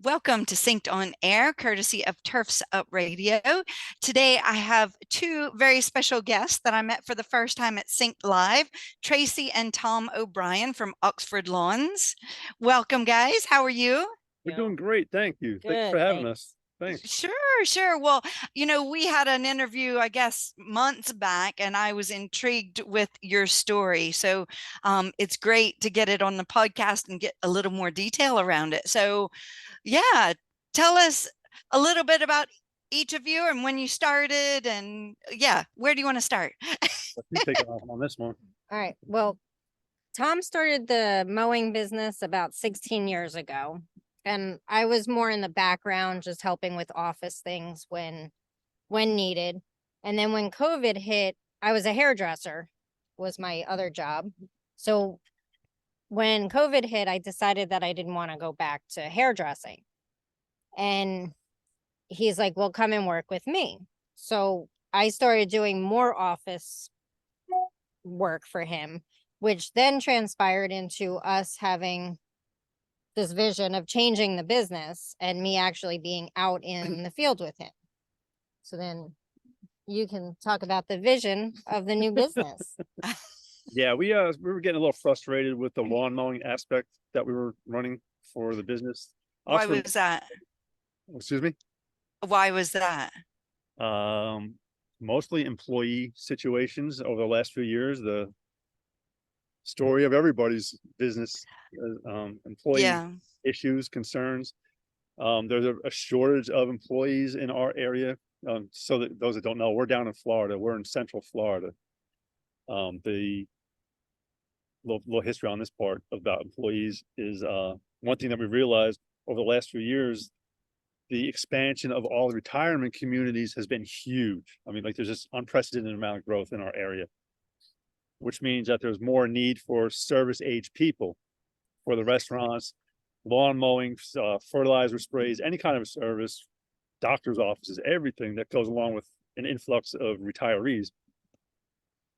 Welcome to Synced on Air, courtesy of Turfs Up Radio. Today, I have two very special guests that I met for the first time at Synced Live, Traci and Tom O'Brien from Oxford Lawns. Welcome, guys. How are you? We're doing great. Thank you. Thanks for Good, having thanks. us. Thanks. Sure. Well, we had an interview, I guess, months back, and I was intrigued with your story. So it's great to get it on the podcast and get a little more detail around it. So, yeah, tell us a little bit about each of you and when you started, and yeah, where do you want to start? You take it off on this one. All right. Well, Tom started the mowing business about 16 years ago, and I was more in the background, just helping with office things when needed. And then when COVID hit, I was a hairdresser, was my other job. So when COVID hit, I decided that I didn't want to go back to hairdressing. And he's like, well, come and work with me. So I started doing more office work for him, which then transpired into us having this vision of changing the business and me actually being out in the field with him. So then you can talk about the vision of the new business. Yeah, we were getting a little frustrated with the lawn mowing aspect that we were running for the business. Why Oxford, was that? excuse me. Why was that? Um, Mostly employee situations over the last few years. The story of everybody's business, employee Yeah. issues, concerns. There's a shortage of employees in our area. So that those that don't know, we're down in Florida. We're in Central Florida. The little history on this part about employees is one thing that we realized over the last few years. The expansion of all the retirement communities has been huge. I mean, like there's this unprecedented amount of growth in our area, which means that there's more need for service age people for the restaurants, lawn mowing, fertilizer sprays, any kind of service, doctor's offices, everything that goes along with an influx of retirees.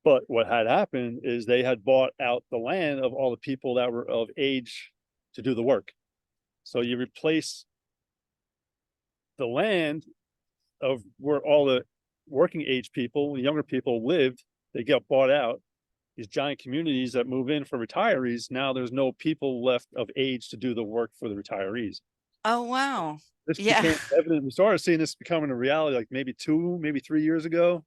But what had happened is they had bought out the land of all the people that were of age to do the work. So you replace the land of where all the working age people, younger people lived, they get bought out. These giant communities that move in for retirees, now there's no people left of age to do the work for the retirees. Oh, wow. This Yeah. became evident. We started seeing this becoming a reality like maybe 3 years ago.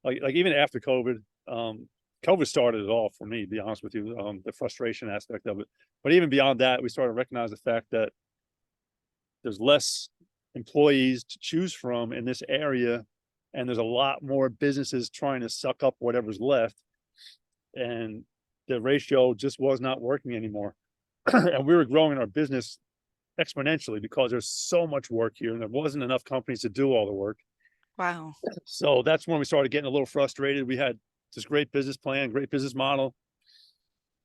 Like even after COVID, COVID started it all for me, to be honest with you, the frustration aspect of it. But even beyond that, we started to recognize the fact that there's less employees to choose from in this area, and there's a lot more businesses trying to suck up whatever's left, and the ratio just was not working anymore. And we were growing our business exponentially because there's so much work here and there wasn't enough companies to do all the work. Wow. So that's when we started getting a little frustrated. We had this great business plan, great business model,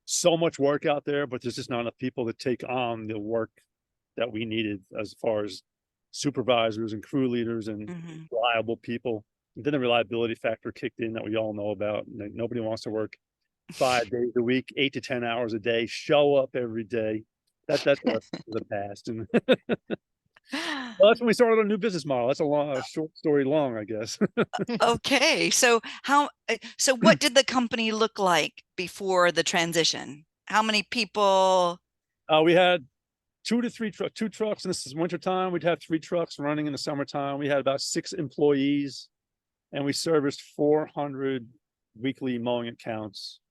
so much work out there, but there's just not enough people to take on the work that we needed as far as supervisors and crew leaders and reliable people. And then the reliability factor kicked in that we all know about. Nobody wants to work 5 days a week, 8 to 10 hours a day, show up every day. That's the past. And well, that's when we started a new business model. That's a short story long, I guess. Okay. So what did the company look like before the transition? How many people? We had two trucks, and this is winter time. We'd have 3 trucks running in the summertime. We had about 6 employees, and we serviced 400 weekly mowing accounts.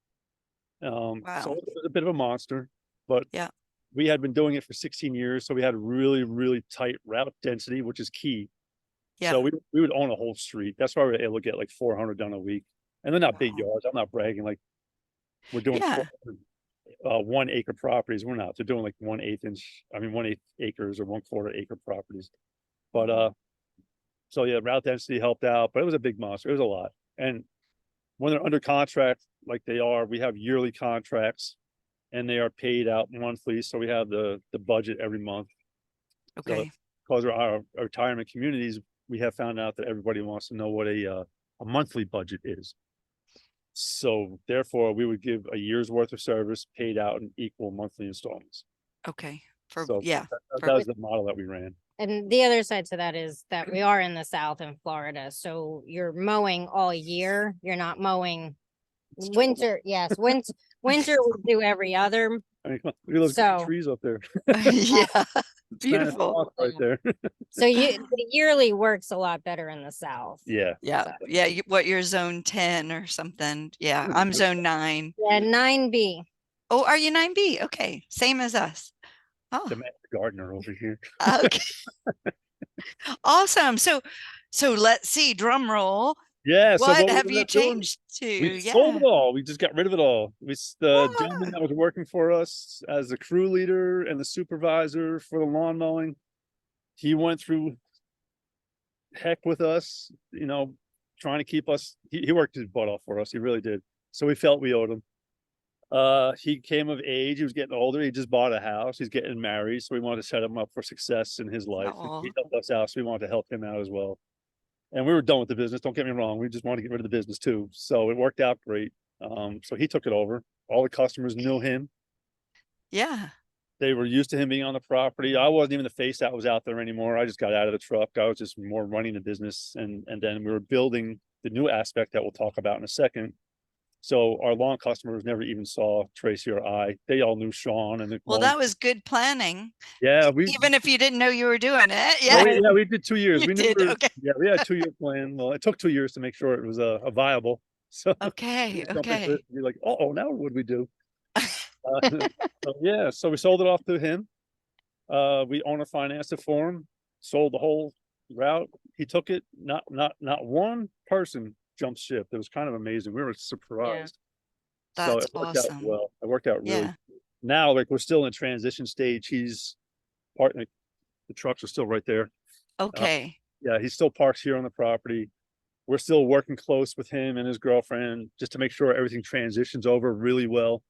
So Wow. it was a bit of a monster, but Yeah. we had been doing it for 16 years. So we had really, really tight route density, which is key. Yeah. So we would own a whole street. That's why we were able to get like 400 done a week. And they're not big Wow. yards. I'm not bragging. Like we're doing Yeah. 1 acre properties. We're not. They're doing like 1/8 acres or 1/4 acre properties. But so yeah, route density helped out, but it was a big monster. It was a lot. And when they're under contract, like they are, we have yearly contracts and they are paid out monthly. So we have the budget every month. So Okay. because our retirement communities, we have found out that everybody wants to know what a monthly budget is. So therefore, we would give a year's worth of service paid out in equal monthly installments. Okay. For, So yeah. that For, was the model that we ran. And the other side to that is that we are in the South in Florida, so you're mowing all year. You're not mowing It's terrible. winter. Yes, winter we do every other. I mean, come on, look at those great So trees up there. yeah. Spanish Beautiful. moss right there. so the yearly works a lot better in the South. Yeah. Yeah. So, Yeah. What, you're zone 10 or something? Yeah. I'm zone 9. yeah, 9B. Oh, are you 9B? Okay. Same as us. Oh, The master gardener over here. okay. Awesome. So let's see, drum roll. Yeah. So What what we have ended you up doing, changed to? we sold Yeah. it all. We just got rid of it all. The gentleman Ah, that was working for us as the crew leader and the supervisor for the lawn mowing, he went through heck with us, trying to keep us. He worked his butt off for us. He really did. So we felt we owed him. He came of age. He was getting older. He just bought a house. He's getting married. So we wanted to set him up for success in his life. He oh, helped us out. So we wanted to help him out as well. And we were done with the business. Don't get me wrong. We just wanted to get rid of the business too. So it worked out great. So he took it over. All the customers knew him. yeah. They were used to him being on the property. I wasn't even the face that was out there anymore. I just got out of the truck. I was just more running the business. And then we were building the new aspect that we'll talk about in a second. So our lawn customers never even saw Traci or I. They all knew Sean and the Well, mowing. that was good planning. Yeah, we Even if you didn't know you were doing it. oh, Yeah, yeah, we did 2 years. you We knew did. Okay. yeah, we had a 2 year plan. Well, it took 2 years to make sure it was a viable. So we Okay. just jump into it Okay. and be like, oh, now what do we do? So yeah, so we sold it off to him. We owner financed it for him, sold the whole route. He took it. Not one person jumped ship. It was kind of amazing. We were surprised. So That's it worked out awesome. well. It worked out really. Yeah. Now, like we're still in transition stage. He's like, the trucks are still right there. Uh, Okay. yeah, he still parks here on the property. We're still working close with him and his girlfriend just to make sure everything transitions over really well.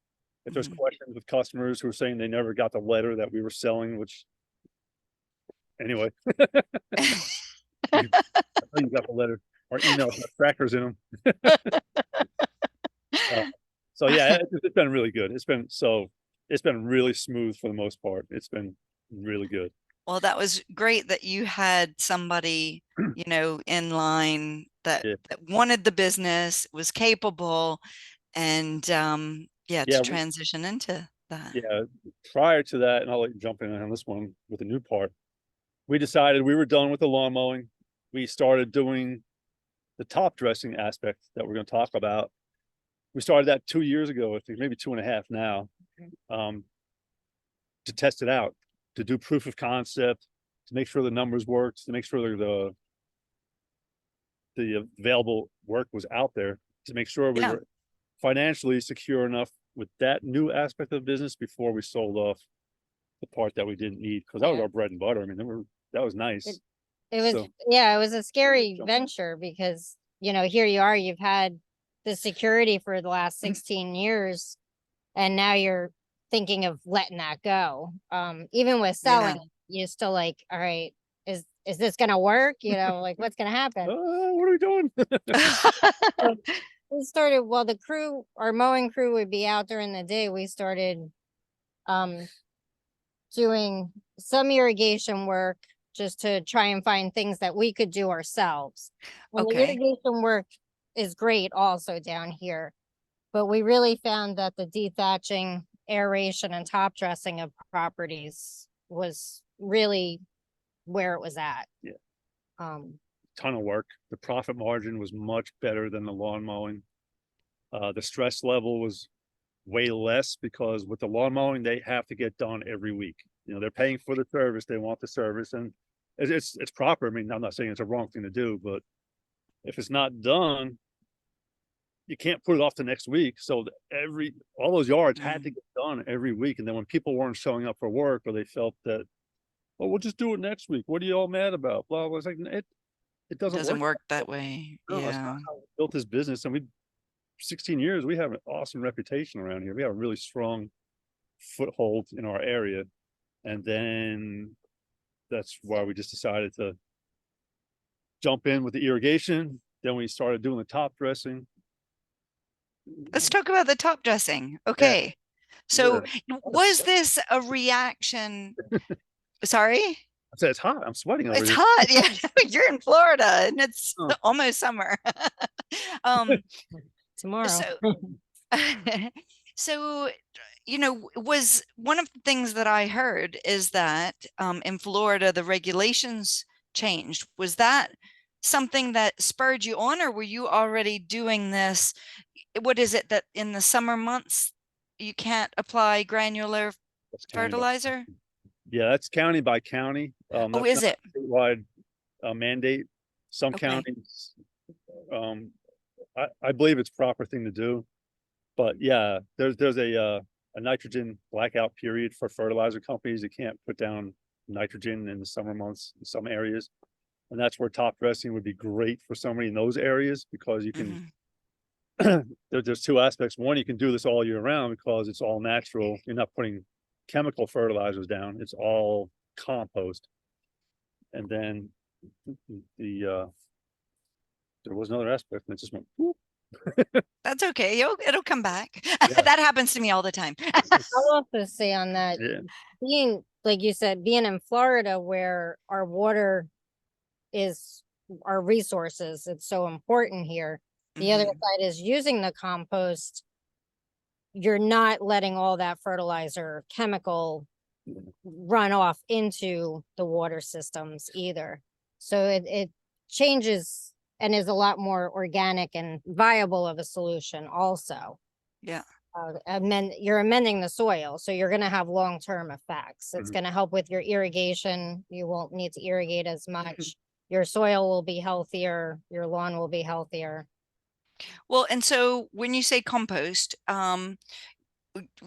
If there's Mhm. questions with customers who are saying they never got the letter that we were selling, which anyway, I know you got the letter. Our emails have trackers in them. Uh, so yeah, it's been really good. It's been really smooth for the most part. It's been really good. Well, that was great that you had somebody, in line that, Yeah, that wanted the business, was capable, and yeah, to yeah, transition into that. yeah. Prior to that, and I'll let you jump in on this one with the new part. We decided we were done with the lawn mowing. We started doing the top dressing aspect that we're going to talk about. We started that 2 years ago, I think maybe 2.5 now, um, to test it out, to do proof of concept, to make sure the numbers worked, to make sure the available work was out there, to make sure we Yeah. were financially secure enough with that new aspect of the business before we sold off the part that we didn't need, because that was Yeah. our bread and butter. I mean, that was nice. It was, So yeah, it was a scary jump in. venture because, here you are, you've had the security for the last 16 years, and now you're thinking of letting that go. Even with Yeah. selling, you're still like, all right, is this gonna work? Like what's gonna happen? What are we doing? So we started, well, our mowing crew would be out during the day. We started um doing some irrigation work just to try and find things that we could do ourselves. And the Okay. irrigation work is great also down here, but we really found that the dethatching, aeration, and top dressing of properties was really where it was at. Yeah. Um, Ton of work. The profit margin was much better than the lawn mowing. The stress level was way less because with the lawn mowing, they have to get done every week. They're paying for the service. They want the service, and it's proper. I mean, I'm not saying it's a wrong thing to do, but if it's not done, you can't put it off to next week. So all those yards had to Mm. get done every week. And then when people weren't showing up for work, or they felt that, oh, we'll just do it next week. What are you all mad about? Blah, blah. It's like, it It doesn't doesn't work. work that way. No, that's not Yeah. how we built this business. And 16 years, we have an awesome reputation around here. We have a really strong foothold in our area. And then that's why we just decided to jump in with the irrigation. Then we started doing the top dressing. Let's talk about the top dressing. Yeah. Okay. So Yeah. was this a reaction? Sorry? I said, it's hot. I'm sweating over It's here. hot. Yeah, you're in Florida and it's Oh. almost summer. Um, Tomorrow. so so was one of the things that I heard is that in Florida the regulations changed. Was that something that spurred you on, or were you already doing this? What is it that in the summer months you can't apply granular That's county by, fertilizer? yeah, that's county by county. Oh, That's is not it? a statewide mandate. Some Okay. counties, um, I believe it's a proper thing to do. But yeah, there's a nitrogen blackout period for fertilizer companies. You can't put down nitrogen in the summer months in some areas. And that's where top dressing would be great for somebody in those areas, because you can, Hmm. there's two aspects. One, you can do this all year round because it's all natural. You're not putting chemical fertilizers down. It's all compost. And then the there was another aspect and it just went whoop. That's okay. It'll come back. Yeah. That happens to me all the time. I'll also say on that, Yeah. being, like you said, being in Florida where our water is our resources, it's so important here. The other Mhm. side is using the compost. You're not letting all that fertilizer chemical run off into the water systems either. So it changes and is a lot more organic and viable of a solution also. Yeah. You're amending the soil, so you're going to have long-term effects. It's Mhm. going to help with your irrigation. You won't need to irrigate as much. Your soil will be healthier. Your lawn will be healthier. Well, and so when you say compost,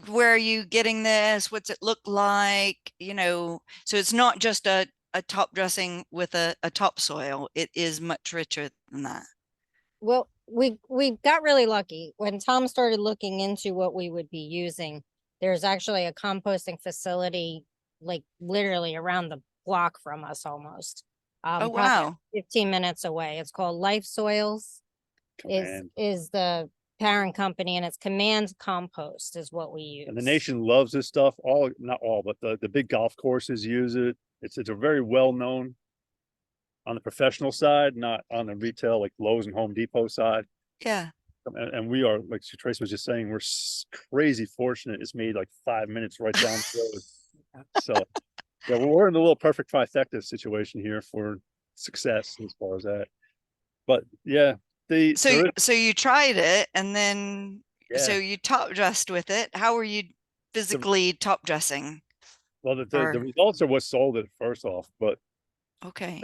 where are you getting this? What's it look like? So it's not just a top dressing with a topsoil. It is much richer than that. Well, we got really lucky when Tom started looking into what we would be using. There's actually a composting facility, like literally around the block from us almost. Oh, Probably wow. 15 minutes away. It's called Life Soils, is Command. is the parent company, and it's Command Compost is what we And the use. nation loves this stuff. All, not all, but the big golf courses use it. It's a very well known on the professional side, not on the retail like Lowe's and Home Depot side. Yeah. And we are, like Trace was just saying, we're crazy fortunate. It's made like 5 minutes right down the road. So yeah, we're in a little perfect trifecta situation here for success as far as that. But yeah, So there is, so you tried it and then so yeah. you top dressed with it. How were you The, physically top dressing? well, the Or results are what sold it first off, but okay.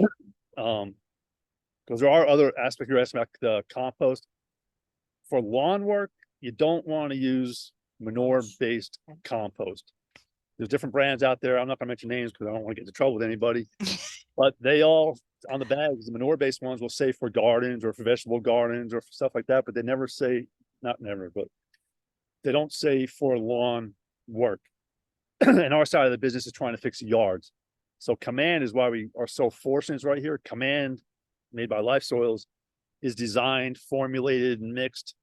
um, because there are other aspects you're asking about the compost for lawn work. You don't want to use manure-based compost. There's different brands out there. I'm not going to mention names because I don't want to get into trouble with anybody. But they all on the bags, the manure-based ones will say for gardens or for vegetable gardens or for stuff like that. But they never say, not never, but they don't say for lawn work. And our side of the business is trying to fix yards. So Command is why we are so fortunate right here. Command, made by Life Soils, is designed, formulated, and mixed.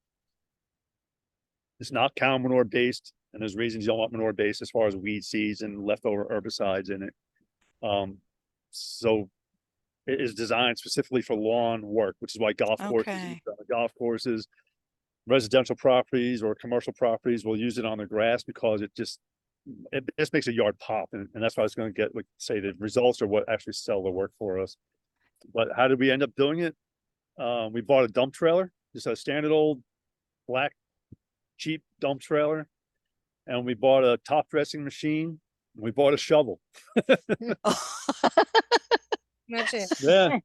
It's not cow manure based, and there's reasons you don't want manure based as far as weed seeds and leftover herbicides in it. So it is designed specifically for lawn work, which is why Okay. golf courses, residential properties or commercial properties will use it on the grass because it just makes a yard pop, and that's why it's going to get, like, say, the results are what actually sell the work for us. But how did we end up doing it? We bought a dump trailer, just a standard old black cheap dump trailer, and we bought a top dressing machine. We bought a shovel. Much it. Yeah,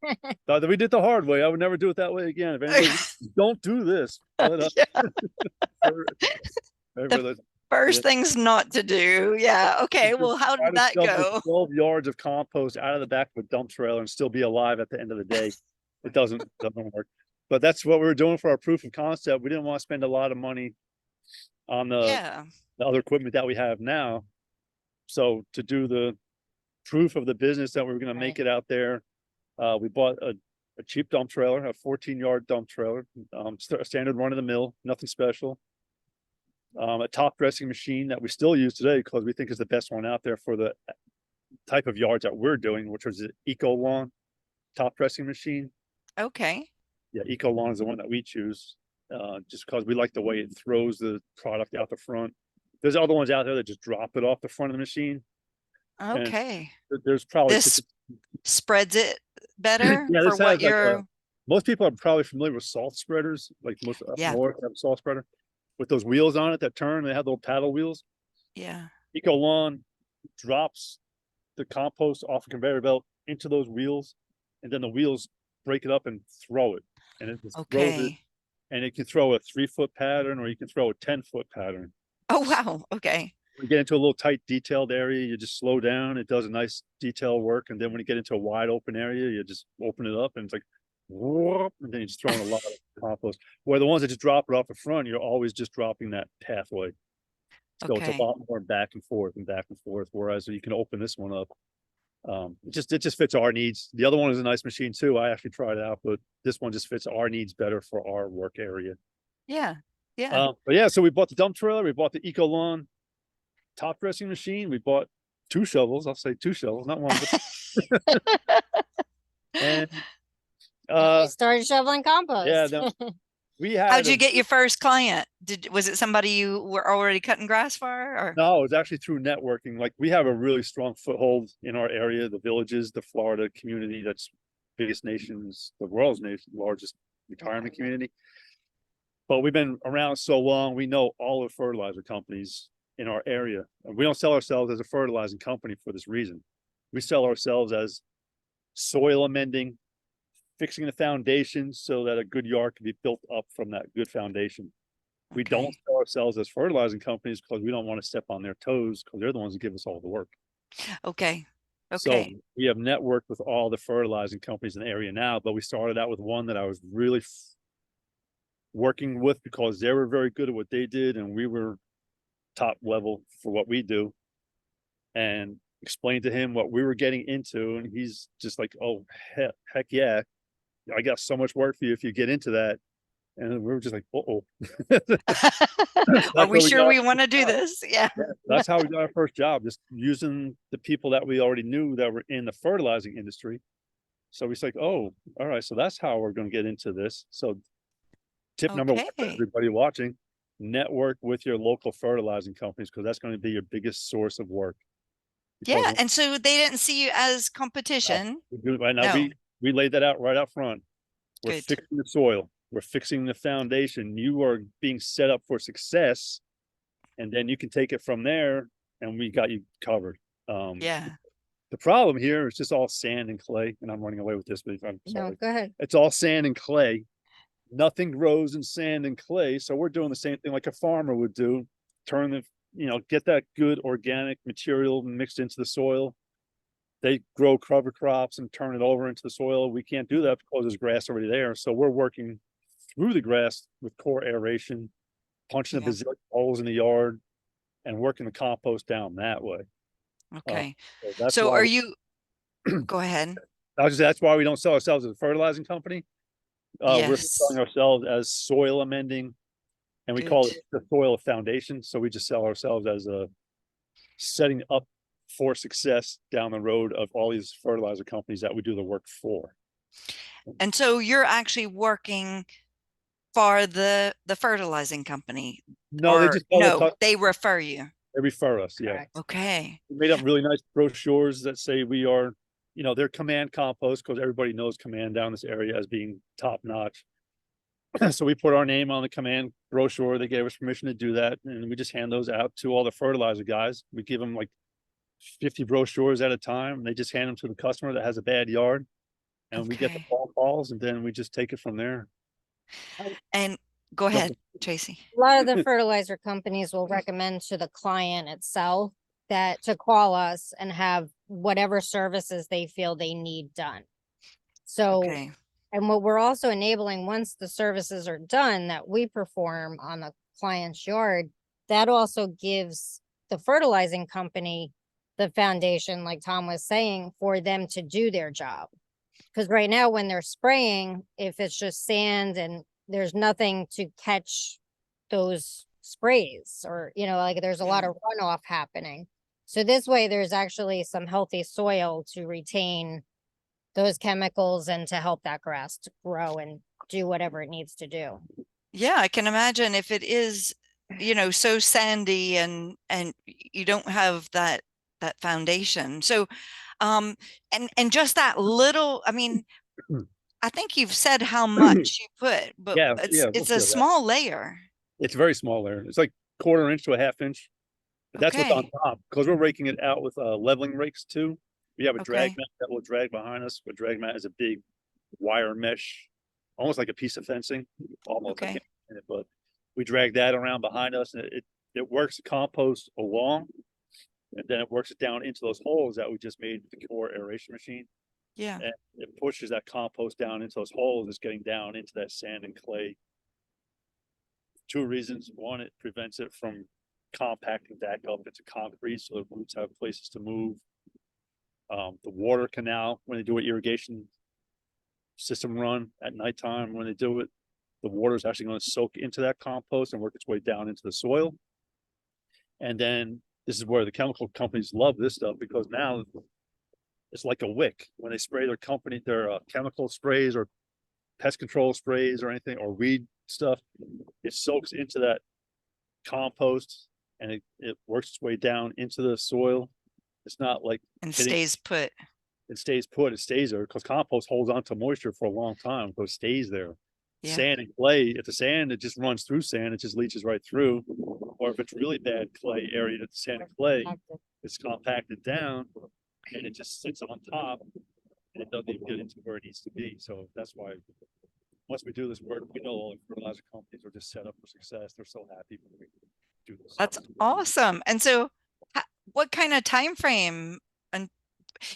thought that we did the hard way. I would never do it that way again. If anybody, don't do this. But Yeah. for- The for yeah, first things not to do. Yeah. Okay. just Well, how try did to that shovel go? 12 yards of compost out of the back of a dump trailer and still be alive at the end of the day. It doesn't work. But that's what we were doing for our proof of concept. We didn't want to spend a lot of money on Yeah. the other equipment that we have now. So to do the proof of the business that we were going to make it out there, we bought a cheap dump trailer, a 14-yard dump trailer, standard run of the mill, nothing special. a top dressing machine that we still use today because we think is the best one out there for the type of yards that we're doing, which was the Eco Lawn top dressing machine. Okay. Yeah, Eco Lawn is the one that we choose, just because we like the way it throws the product out the front. There's other ones out there that just drop it off the front of the machine, and Okay. there's probably This spreads it better yeah, for this what has like you're, most people are probably familiar with salt spreaders, like most up yeah, north have a salt spreader with those wheels on it that turn. They have little paddle wheels. yeah. Eco Lawn drops the compost off a conveyor belt into those wheels, and then the wheels break it up and throw it, and it just throws it, Okay. and it can throw a 3-foot pattern or you can throw a 10-foot pattern. Oh, wow. Okay. When you get into a little tight detailed area, you just slow down. It does a nice detail work, and then when you get into a wide open area, you just open it up, and it's like, whoop, and then you're just throwing a lot of compost. Where the ones that just drop it off the front, you're always just dropping that pathway. So it's a Okay. lot more back and forth and back and forth. Whereas you can open this one up. It just fits our needs. The other one is a nice machine too. I actually tried it out, but this one just fits our needs better for our work area. Yeah. Yeah. But yeah, so we bought the dump trailer, we bought the Eco Lawn top dressing machine, we bought 2 shovels. I'll say 2 shovels, not one, but and And we uh started shoveling yeah, compost. no, we How'd had you a get your first client? Was it somebody you were already cutting grass for or? no, it was actually through networking. Like we have a really strong foothold in our area, the villages, the Florida community that's biggest nations, the world's largest retirement community. But we've been around so long, we know all the fertilizer companies in our area. And we don't sell ourselves as a fertilizing company for this reason. We sell ourselves as soil amending, fixing the foundation so that a good yard can be built up from that good foundation. We don't Okay. sell ourselves as fertilizing companies because we don't want to step on their toes because they're the ones that give us all the work. Okay. So Okay. we have networked with all the fertilizing companies in the area now, but we started out with one that I was really working with because they were very good at what they did and we were top level for what we do, and explained to him what we were getting into, and he's just like, oh heck yeah, I got so much work for you if you get into that. And we were just like, uh-oh. Are That's we where we sure got our we want first to do job. this? Yeah. Yeah, that's how we got our first job, just using the people that we already knew that were in the fertilizing industry. So we like, oh, all right, so that's how we're going to get into this. So tip number one for Okay. everybody watching: network with your local fertilizing companies because that's going to be your biggest source of work. Because Yeah. And so they didn't see you as uh, competition. we do it right now, No. we laid that out right out front. We're Good. fixing the soil, we're fixing the foundation. You are being set up for success, and then you can take it from there. And we got you covered. Um, Yeah. the problem here is just all sand and clay, and I'm running away with this, but I'm No, sorry. go ahead. It's all sand and clay. Nothing grows in sand and clay. So we're doing the same thing like a farmer would do. Turn the, get that good organic material mixed into the soil. They grow cover crops and turn it over into the soil. We can't do that because there's grass already there. So we're working through the grass with core aeration, punching a Yeah. bazillion holes in the yard and working the compost down that way. Uh, Okay. so that's So why are you, go ahead. that's why we don't sell ourselves as a fertilizing company. We're selling Yes. ourselves as soil amending, and we call Good. it the soil foundation. So we just sell ourselves as a setting up for success down the road of all these fertilizer companies that we do the work for. And so you're actually working for the fertilizing company No, they or just tell the no, customer, they refer you. they refer us. Yeah, Correct. Okay. we made up really nice brochures that say we are, they're command compost because everybody knows command down this area as being top notch. So we put our name on the command brochure. They gave us permission to do that, and we just hand those out to all the fertilizer guys. We give them like 50 brochures at a time. They just hand them to the customer that has a bad yard, and we get the Okay. phone calls, and then we just take it from there. And go Jump ahead, Tracy. A lot of the fertilizer companies will recommend to the client itself that to call us and have whatever services they feel they need done. So, Okay. and what we're also enabling, once the services are done that we perform on the client's yard, that also gives the fertilizing company the foundation, like Tom was saying, for them to do their job. Because right now, when they're spraying, if it's just sand and there's nothing to catch those sprays or, like there's a lot of runoff happening. So this way there's actually some healthy soil to retain those chemicals and to help that grass to grow and do whatever it needs to do. Yeah, I can imagine if it is, so sandy and you don't have that foundation. So and just that little, I mean, I think you've said how much you put, but Yeah, yeah, we'll it's a feel that. small layer. It's very small there. It's like 1/4 inch to a 1/2 inch. But that's what's on Okay. top, because we're raking it out with leveling rakes too. We have a drag Okay. mat that will drag behind us. A drag mat is a big wire mesh, almost like a piece of fencing, almost, I Okay. can't explain it, but we drag that around behind us, and it works the compost along, and then it works it down into those holes that we just made with the core aeration machine. Yeah. And it pushes that compost down into those holes. It's getting down into that sand and clay. 2 reasons. One, it prevents it from compacting back up into concrete, so the roots have places to move. The water canal, when they do an irrigation system run at nighttime, when they do it, the water is actually going to soak into that compost and work its way down into the soil. And then this is where the chemical companies love this stuff, because now it's like a wick. When they spray their chemical sprays or pest control sprays or anything, or weed stuff, it soaks into that compost and it works its way down into the soil. It's not like And hitting, stays put. it stays put, it stays there, because compost holds on to moisture for a long time, so it stays there. Yeah. Sand and clay, if the sand, it just runs through sand, it just leaches right through. Or if it's really bad clay area, the sand and clay, it's compacted down and it just sits on top and it doesn't even get into where it needs to be. So that's why once we do this work, we know all the fertilizer companies are just set up for success. They're so happy when we do this. That's awesome. And so what kind of time frame? And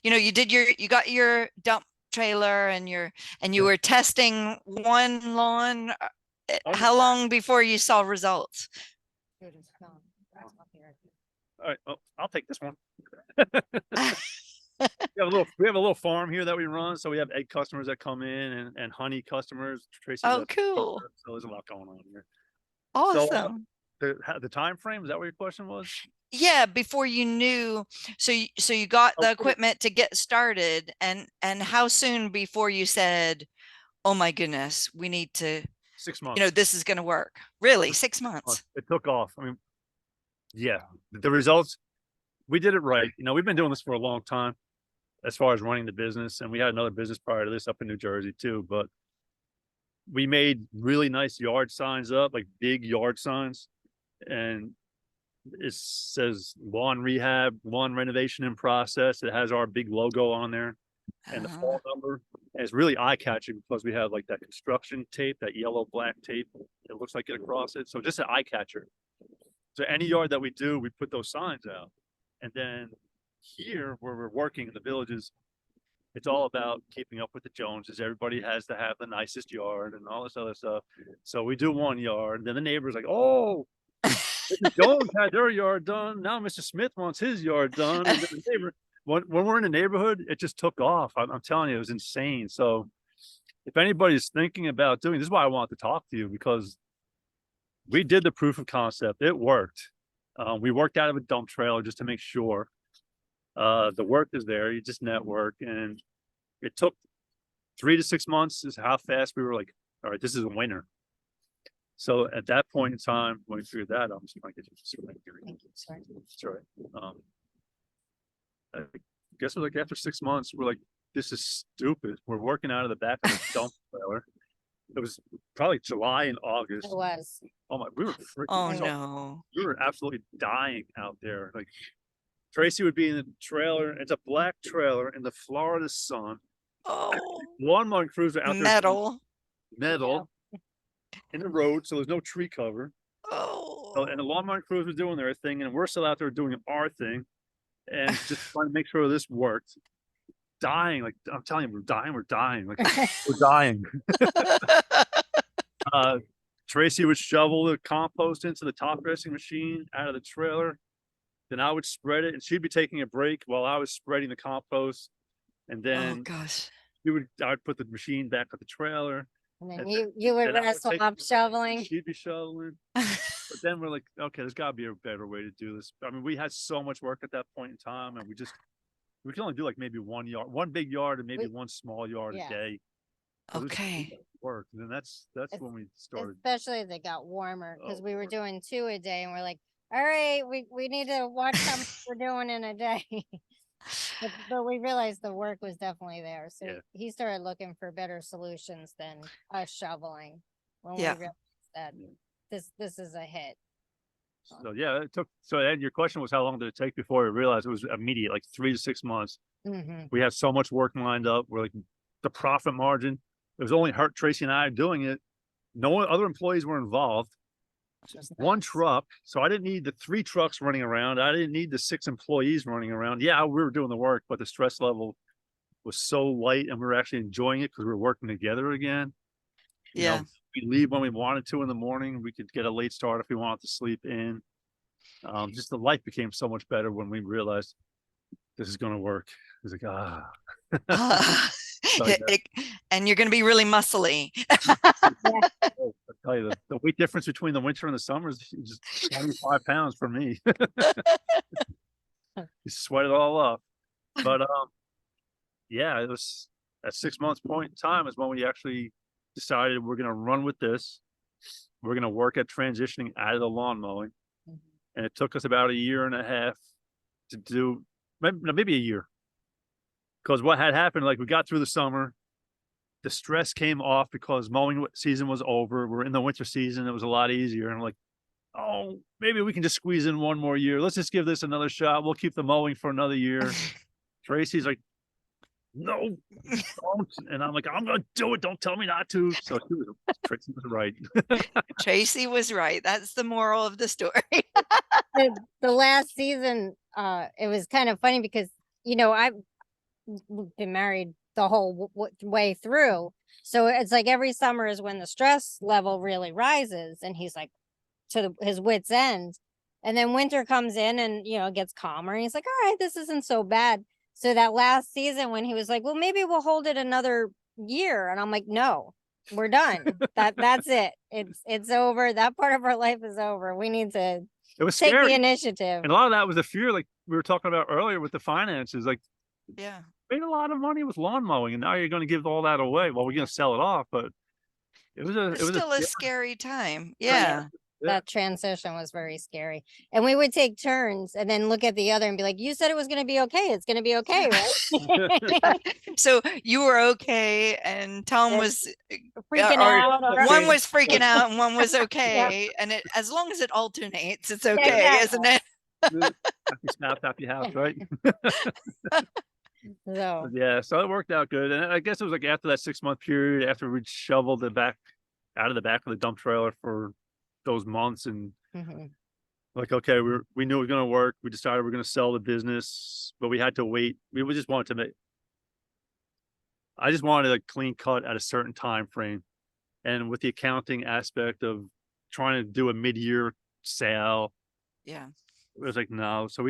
you got your dump trailer and you were testing one lawn. How long before you saw results? All right, I'll take this one. We have a little farm here that we run, so we have egg customers that come in and honey customers. Tracy's Oh, cool. so there's a lot going on here. So Awesome. the time frame, is that what your question was? Yeah, before you knew, so you got the equipment to get started, and how soon before you said, "Oh my goodness, we need to, 6 months. this is going to work." Really, 6 months. It took off. I mean, yeah, the results, we did it right. We've been doing this for a long time as far as running the business, and we had another business prior to this up in New Jersey too, but we made really nice yard signs up, like big yard signs, and it says lawn rehab, lawn renovation in process. It has our big logo on there and the phone number. And it's really eye catching because we have like that construction tape, that yellow black tape. It looks like it across it. So just an eye catcher. So any yard that we do, we put those signs out. And then here where we're working in the villages, it's all about keeping up with the Joneses. Everybody has to have the nicest yard and all this other stuff. So we do one yard, then the neighbor's like, "Oh, Mr. Jones had their yard done. Now Mr. Smith wants his yard done." And then the neighbor, when we're in the neighborhood, it just took off. I'm telling you, it was insane. So if anybody's thinking about doing this, is why I wanted to talk to you, because we did the proof of concept. It worked. We worked out of a dump trailer just to make sure. The work is there. You just network, and it took 3 to 6 months is how fast we were like, all right, this is a winner. So at that point in time, when we figured that out, I'm just trying to get you right here. Thank you, sorry. That's right. I guess like after 6 months, we're like, this is stupid. We're working out of the back of the dump trailer. It was probably July and August. It was. Oh my, we were freaking. Oh no. We were absolutely dying out there. Like Tracy would be in the trailer. It's a black trailer in the Florida sun. Oh, Lawn mowing crews are out there. metal. Metal in the road, so there's no tree cover. Oh. And the lawn mowing crews were doing their thing, and we're still out there doing our thing, and just trying to make sure this worked. Dying, like I'm telling you, we're dying, like we're dying. Tracy would shovel the compost into the top dressing machine out of the trailer. Then I would spread it, and she'd be taking a break while I was spreading the compost. And Oh then gosh. I would put the machine back at the trailer. And then you would then I would wrestle take- up shoveling. She'd be shoveling. But then we're like, okay, there's gotta be a better way to do this. I mean, we had so much work at that point in time, and we can only do like maybe one big yard and maybe We- one small yard Yeah. a day. 'Cause it was just too Okay. much work. And then that's when we started. Especially as it got warmer, because Oh, we were Lord. doing 2 a day and we're like, all right, we need to watch how much we're doing in a day. But we realized the work was definitely there. So Yeah. he started looking for better solutions than us shoveling when we Yeah. realized that Yeah. this is a hit. So yeah, it took. So Ed, your question was how long did it take before we realized it was immediate, like 3 to 6 months. Mhm. We had so much work lined up. We're like the profit margin. It was only hurt Tracy and I doing it. No other employees were involved. Just One nice. truck. So I didn't need the 3 trucks running around. I didn't need the 6 employees running around. Yeah, we were doing the work, but the stress level was so light and we were actually enjoying it because we were working together again. You Yeah. know, we leave when we wanted to in the morning. We could get a late start if we wanted to sleep in. Just the life became so much better when we realized this is going to work. It's like, So, yeah. And you're going to be really muscly. Oh, I tell you, the weight difference between the winter and the summer is just 25 pounds for me. You sweat it all up. But yeah, it was at 6 months point in time is when we actually decided we're gonna run with this. We're gonna work at transitioning out of the lawn mowing. Mhm. And it took us about a year and a half to do maybe a year. Because what had happened, like we got through the summer, the stress came off because mowing season was over. We're in the winter season. It was a lot easier. And I'm like, oh, maybe we can just squeeze in one more year. Let's just give this another shot. We'll keep the mowing for another year. Tracy's like, no, don't. And I'm like, I'm gonna do it. Don't tell me not to. So Tracy was right. Tracy was right. That's the moral of the story. The last season, it was kind of funny because, I've been married the whole way through. So it's like every summer is when the stress level really rises and he's like to his wit's end. And then winter comes in and, it gets calmer. And he's like, all right, this isn't so bad. So that last season when he was like, well, maybe we'll hold it another year. And I'm like, no, we're done. That's it. It's over. That part of our life is over. We need to It was take the scary. initiative. And a lot of that was the fear, like we were talking about earlier with the finances. Like, Yeah. made a lot of money with lawn mowing, and now you're going to give all that away. Well, we're going to sell it off, but it was It's still a scary time. Yeah. That transition was very scary. And we would take turns and then look at the other and be like, you said it was going to be okay. It's going to be okay, right? So you were okay, and Tom was Freaking or out. or- one was freaking out and one was okay. And it, as long as it alternates, it's okay, isn't it? Happy spouse, happy house, right? So Yeah, so it worked out good. And I guess it was like after that 6-month period, after we'd shoveled it back out of the back of the dump trailer for those months, and mhm. like, okay, we knew it was going to work. We decided we're going to sell the business, but we had to wait. We just wanted to make. I just wanted a clean cut at a certain time frame, and with the accounting aspect of trying to do a mid-year sale, Yeah. it was like no. So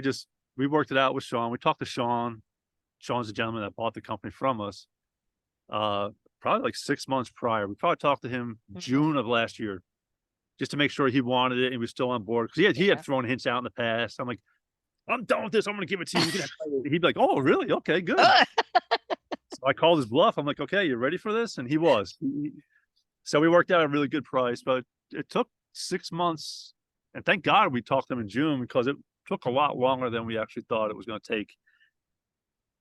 we worked it out with Sean. We talked to Sean. Sean's the gentleman that bought the company from us. Probably like 6 months prior. We probably talked to him June of last year, just to make sure he wanted it and he was still on board. Because he had thrown hints out in the past. I'm like, I'm done with this. I'm gonna give it to you. He'd be like, oh, really? Okay, good. So I called his bluff. I'm like, okay, you ready for this? And he was. So we worked out a really good price, but it took 6 months. And thank God we talked to him in June, because it took a lot longer than we actually thought it was going to take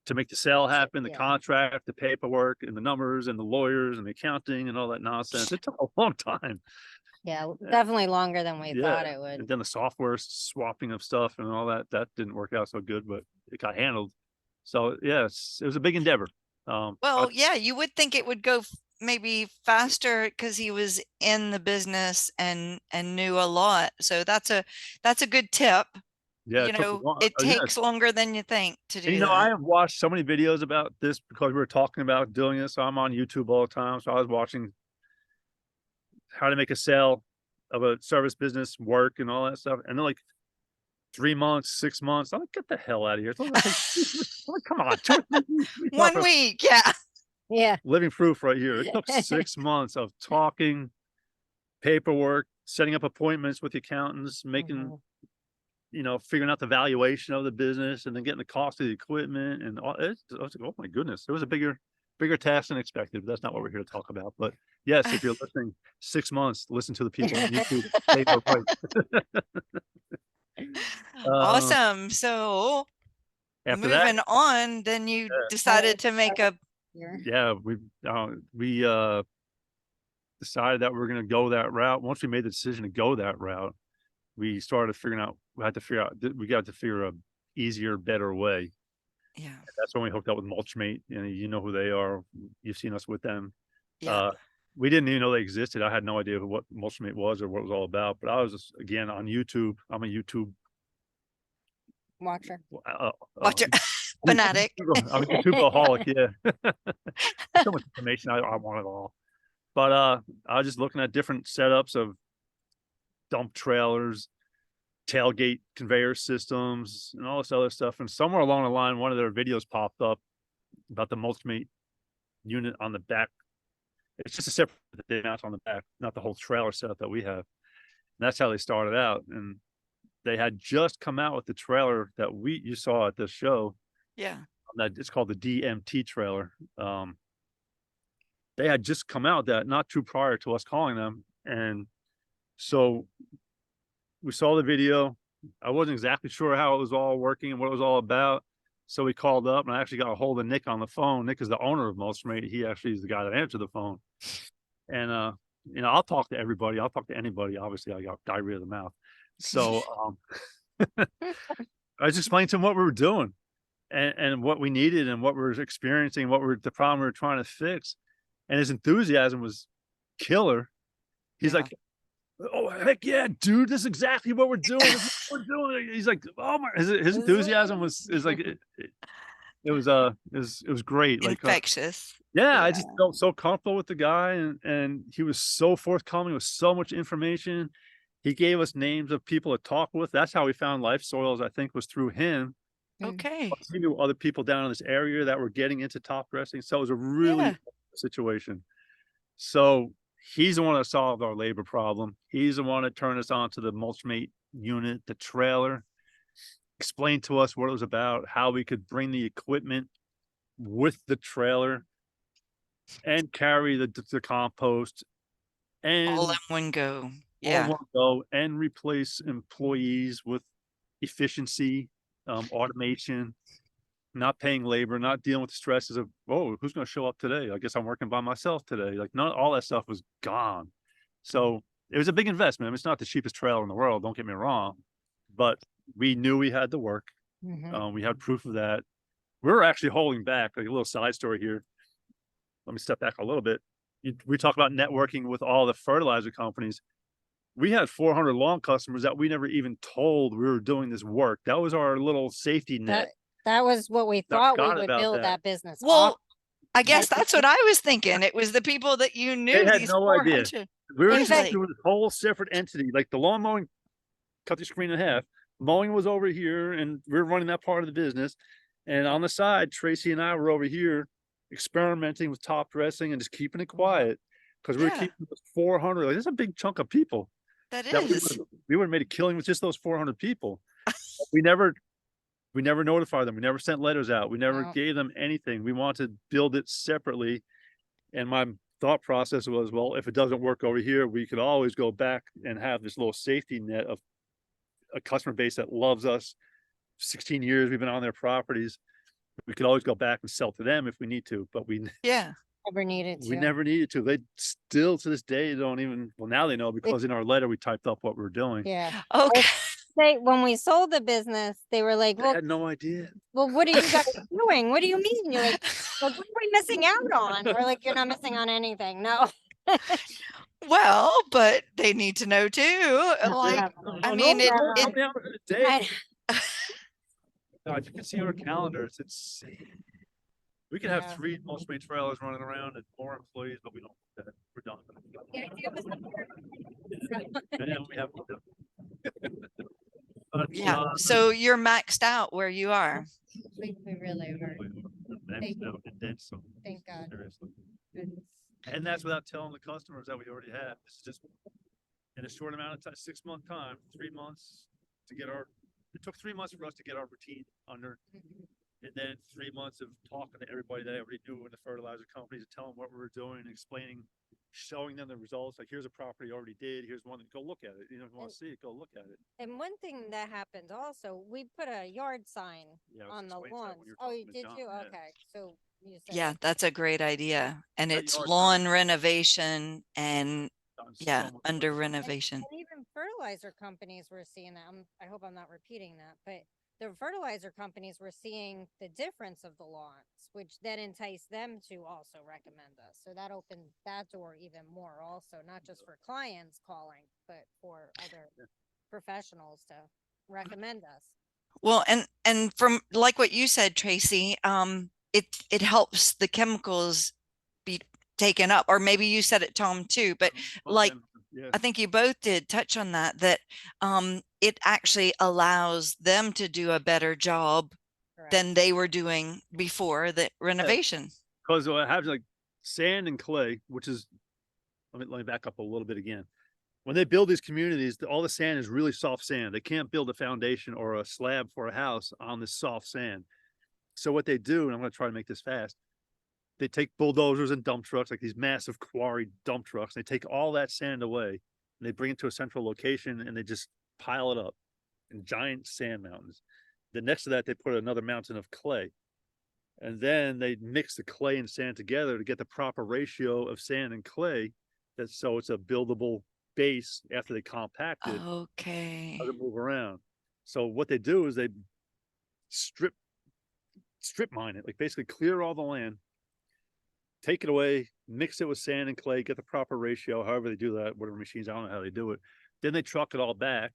to make the sale happen, the contract, the paperwork, and the numbers, and the lawyers, and the accounting, and all that nonsense. It took a long time. Yeah, definitely longer than we thought Yeah. it would. And then the software swapping of stuff and all that didn't work out so good, but it got handled. So yeah, it was a big endeavor. Well, yeah, you would think it would go maybe faster because he was in the business and knew a lot. So that's a good tip. Yeah, You know, it takes longer than you think to do and, that. I have watched so many videos about this because we were talking about doing this. So I'm on YouTube all the time. So I was watching how to make a sale of a service business work and all that stuff. And they're like 3 months, 6 months. I'm like, get the hell out of here. I'm like, come on, 2 or 3 weeks. 1 week, yeah. Yeah. Living proof right here. It took 6 months of talking, paperwork, setting up appointments with the accountants, making, figuring out the valuation of the business, and then getting the cost of the equipment and all. I was like, oh my goodness, it was a bigger task than expected. But that's not what we're here to talk about. But yes, if you're listening 6 months, listen to the people on YouTube. They know right. Uh, Awesome. So After that, moving on, then you yeah, decided to make a yeah, we decided that we're going to go that route. Once we made the decision to go that route, we started figuring out, we got to figure a easier, better way. yeah, That's when we hooked up with Mulchmate. You know who they are. You've seen us with them. yeah. Uh, we didn't even know they existed. I had no idea what Mulchmate was or what it was all about. But I was just, again, on YouTube. I'm a YouTube Watcher. Watch it. Fanatic. I'm a YouTubeaholic. Yeah, so much information. I want it all. But I was just looking at different setups of dump trailers, tailgate conveyor systems, and all this other stuff. And somewhere along the line, one of their videos popped up about the Mulchmate unit on the back. It's just a separate mount on the back, not the whole trailer setup that we have. And that's how they started out. And they had just come out with the trailer that you saw at this show. Yeah. That it's called the DMT trailer. They had just come out that not too prior to us calling them. And so we saw the video. I wasn't exactly sure how it was all working and what it was all about. So we called up, and I actually got a hold of Nick on the phone. Nick is the owner of Mulchmate. He actually is the guy that answered the phone. And I'll talk to everybody. I'll talk to anybody. Obviously, I got diarrhea of the mouth. So I just explained to him what we were doing and what we needed and what we were experiencing, the problem we were trying to fix. And his enthusiasm was killer. He's like, oh, heck yeah, dude, this is exactly what we're doing. This is what we're doing. He's like, oh my, his enthusiasm is like, it was great. Like, Infectious. yeah, I just felt so comfortable with the guy, and he was so forthcoming with so much information. He gave us names of people to talk with. That's how we found Life Soils, I think, was through him. Okay. He knew other people down in this area that were getting into top dressing. So it was a really situation. So he's the one that solved our labor problem. He's the one that turned us on to the Mulchmate unit, the trailer, explained to us what it was about, how we could bring the equipment with the trailer and carry the compost and All in one go. all Yeah. in one go, and replace employees with efficiency, automation, not paying labor, not dealing with the stresses of, oh, who's going to show up today? I guess I'm working by myself today. Like, none, all that stuff was gone. So it was a big investment. I mean, it's not the cheapest trailer in the world, don't get me wrong, but we knew we had the work. We had proof of that. We were actually holding back. Like, a little side story here. Let me step back a little bit. We talk about networking with all the fertilizer companies. We had 400 lawn customers that we never even told we were doing this work. That was our little safety net. That was what we thought we forgot would about build that. that business off. Well, I guess that's what I was thinking. It was the people that you knew. They had these no idea. 400. We were It just was like, doing this whole separate entity. Like, the lawn mowing, cut the screen in half. Mowing was over here, and we were running that part of the business. And on the side, Tracy and I were over here experimenting with top dressing and just keeping it quiet, because we were keeping 400. Like, this is a big chunk of people. that That is. we would have made a killing with just those 400 people. We never notified them. We never sent letters out. We never No. gave them anything. We wanted to build it separately. And my thought process was, well, if it doesn't work over here, we could always go back and have this little safety net of a customer base that loves us. 16 years we've been on their properties. We could always go back and sell to them if we need to, but we Yeah. Never needed to. never needed to. They still, to this day, don't even, well, now they know, because in our letter we typed up what we're doing. Yeah. Okay. When we sold the business, they were like, They well, had no idea. what are you guys doing? What do you mean? You're like, well, what are we missing out on? We're like, you're not missing on anything. No. Well, but they need to know too. Like, I mean, no, it- help me out with the day. I- God, you can see our calendar. It's insane. We could have Yeah. 3 Mulchmate trailers running around and more employees, but we don't. We're done. Yeah, we have. But, yeah. So you're maxed out where you are. We really were. Maxed out and then some. Thank God. Seriously. And that's without telling the customers that we already have. This is just, in a short amount of time, 6 month time, 3 months to get it took 3 months for us to get our routine under. And then 3 months of talking to everybody that I already knew in the fertilizer companies and telling them what we were doing and explaining, showing them the results. Like, here's a property I already did. Here's one that go look at it. You know, if you want to see it, go look at it. And one thing that happened also, we put a yard sign Yeah, I was on the explaining that lawns. when you were Oh, talking you to did John, you? yeah. Okay, so you said Yeah, that's a great idea. And That it's yard lawn sign renovation and done yeah, so much under better. renovation. and even fertilizer companies were seeing that. I hope I'm not repeating that, but the fertilizer companies were seeing the difference of the lawns, which then enticed them to also recommend us. So that opened that door even more also, not just for clients calling, but for other professionals to recommend us. Well, and from like what you said, Tracy, it helps the chemicals be taken up, or maybe you said it, Tom, too, but like Yeah. I think you both did touch on that it actually allows them to do a better job Correct. than they were doing before the renovation. Because I have like sand and clay, which is, let me back up a little bit again. When they build these communities, all the sand is really soft sand. They can't build a foundation or a slab for a house on this soft sand. So what they do, and I'm going to try to make this fast, they take bulldozers and dump trucks, like these massive quarry dump trucks. They take all that sand away and they bring it to a central location and they just pile it up in giant sand mountains. Then next to that, they put another mountain of clay. And then they mix the clay and sand together to get the proper ratio of sand and clay. That's so it's a buildable base after they compact it, Okay. how to move around. So what they do is they strip mine it, like basically clear all the land, take it away, mix it with sand and clay, get the proper ratio, however they do that, whatever machines, I don't know how they do it. Then they truck it all back,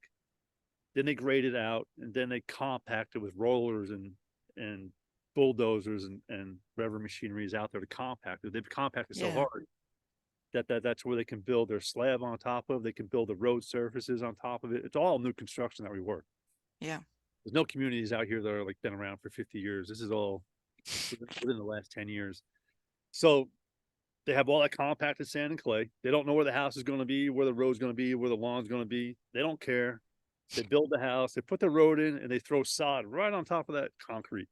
then they grade it out, and then they compact it with rollers and bulldozers and whatever machinery is out there to compact it. They've compacted so Yeah. hard that's where they can build their slab on top of, they can build the road surfaces on top of it. It's all new construction that we work. Yeah. There's no communities out here that are like been around for 50 years. This is all within the last 10 years. So they have all that compacted sand and clay. They don't know where the house is going to be, where the road's going to be, where the lawn's going to be. They don't care. They build the house, they put the road in, and they throw sod right on top of that concrete.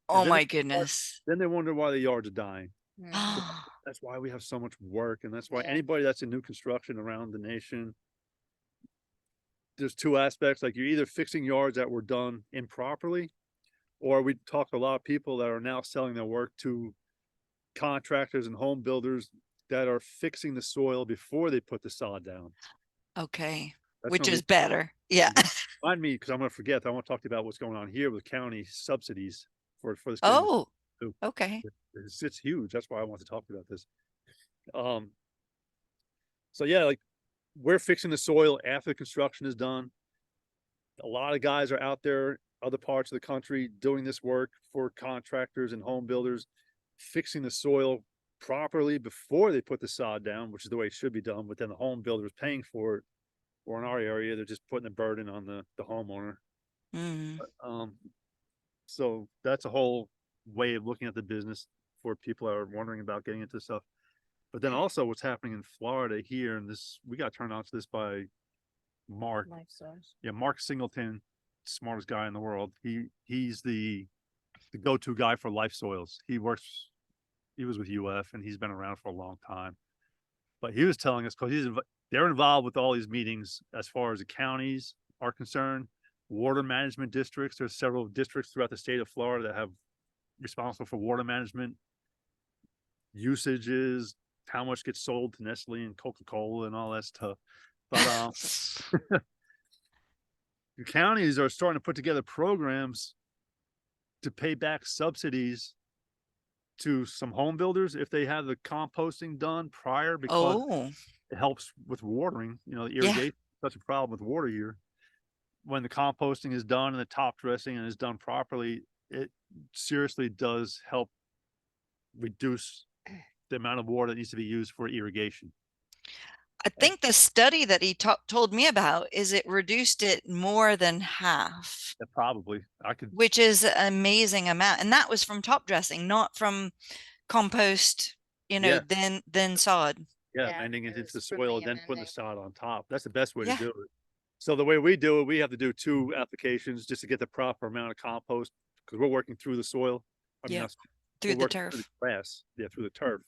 Oh my goodness. Then they wonder why the yards are dying. Mhm. That's why we have so much work, and that's why Yeah. anybody that's in new construction around the nation, there's two aspects. Like, you're either fixing yards that were done improperly, or we talk to a lot of people that are now selling their work to contractors and home builders that are fixing the soil before they put the sod down. Okay. That's Which gonna is be better. Yeah. remind me, because I'm gonna forget. I want to talk to you about what's going on here with county subsidies for this business Oh, too. okay. It's huge. That's why I want to talk about this. Um, so yeah, like, we're fixing the soil after the construction is done. A lot of guys are out there, other parts of the country, doing this work for contractors and home builders, fixing the soil properly before they put the sod down, which is the way it should be done. But then the home builder is paying for it. Or in our area, they're just putting the burden on the homeowner. Mm. Um, so that's a whole way of looking at the business for people that are wondering about getting into stuff. But then also what's happening in Florida here, and this, we got turned on to this by Mark. Life source. Yeah, Mark Singleton, smartest guy in the world. He's the go-to guy for life soils. He was with UF and he's been around for a long time. But he was telling us, because they're involved with all these meetings as far as the counties are concerned, water management districts. There's several districts throughout the state of Florida that have responsible for water management usages, how much gets sold to Nestle and Coca-Cola and all that stuff. But the counties are starting to put together programs to pay back subsidies to some home builders if they have the composting done prior, because Oh, it helps with watering. You know, the yeah. irrigation, such a problem with water here. When the composting is done and the top dressing and is done properly, it seriously does help reduce the amount of water that needs to be used for irrigation. I think the study that he told me about is it reduced it more than half, Probably I could, which is an amazing amount. And that was from top dressing, not from compost, yeah, then sod. Yeah, Yeah, amending it or into the scribbly soil and then putting the amending. sod on top. That's the best way to Yeah. do it. So the way we do it, we have to do 2 applications just to get the proper amount of compost because we're working through the soil. I mean, Yeah. that's, Through we're the working through the turf. grass, yeah, through the turf.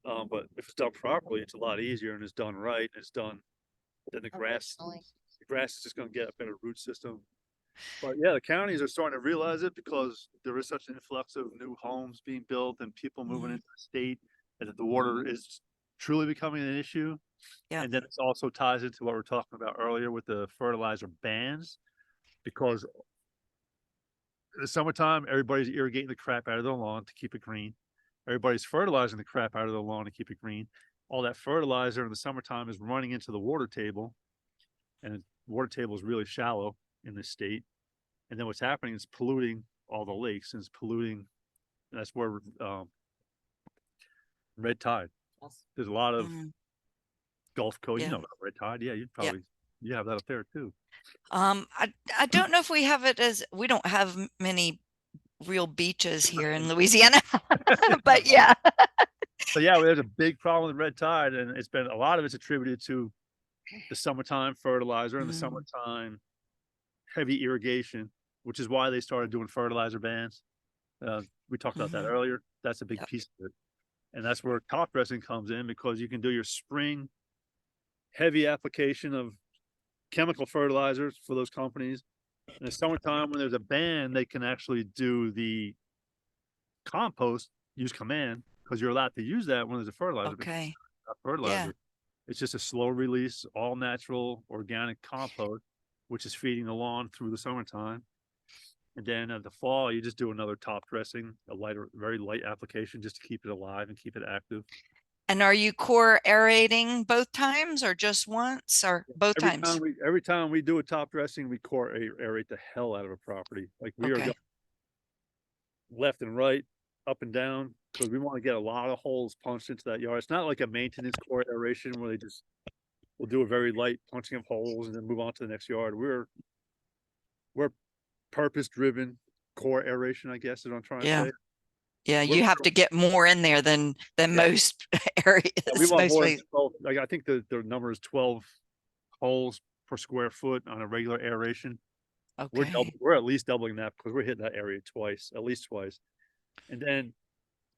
But if it's done properly, it's a lot easier and it's done right. And it's done. Then Originally. the grass is just going to get a better root system. But yeah, the counties are starting to realize it because there is such an influx of new homes being built and people moving Mhm. into the state, and that the water is truly becoming an issue. Yeah. And then it also ties into what we are talking about earlier with the fertilizer bans, because in the summertime, everybody's irrigating the crap out of their lawn to keep it green. Everybody's fertilizing the crap out of their lawn to keep it green. All that fertilizer in the summertime is running into the water table, and the water table is really shallow in this state. And then what's happening is polluting all the lakes and it's polluting. That's where red tide. Yes. There's a lot of Mhm. Gulf Coast. You Yeah. know about red tide. Yeah, you'd Yeah. probably you have that up there too. I don't know if we have it as we don't have many real beaches here in Louisiana, but yeah. So yeah, there's a big problem with red tide, and it's been a lot of it's attributed to the summertime fertilizer and the Mm, summertime heavy irrigation, which is why they started doing fertilizer bans. We talked about that mhm. earlier. That's a big Yep. piece of it. And that's where top dressing comes in because you can do your spring heavy application of chemical fertilizers for those companies. In the summertime, when there's a ban, they can actually do the compost, use command, because you're allowed to use that when there's a fertilizer, but Okay. not Yeah. fertilizer. It's just a slow release, all natural organic compost, which is feeding the lawn through the summertime. And then in the fall, you just do another top dressing, a lighter, very light application just to keep it alive and keep it active. And are you core aerating both times or just once or both times? Every time we do a top dressing, we core aerate the hell out of a property. Like we are going Okay. left and right, up and down, because we want to get a lot of holes punched into that yard. It's not like a maintenance core aeration where they just will do a very light punching of holes and then move on to the next yard. We're purpose driven core aeration, I guess is what I'm trying to Yeah. say. Yeah. We're You have to get more in there than yeah, most we areas, want most more than places. 12. Like I think the number is 12 holes per square foot on a regular aeration. Okay. We're at least doubling that because we're hitting that area twice, at least twice. And then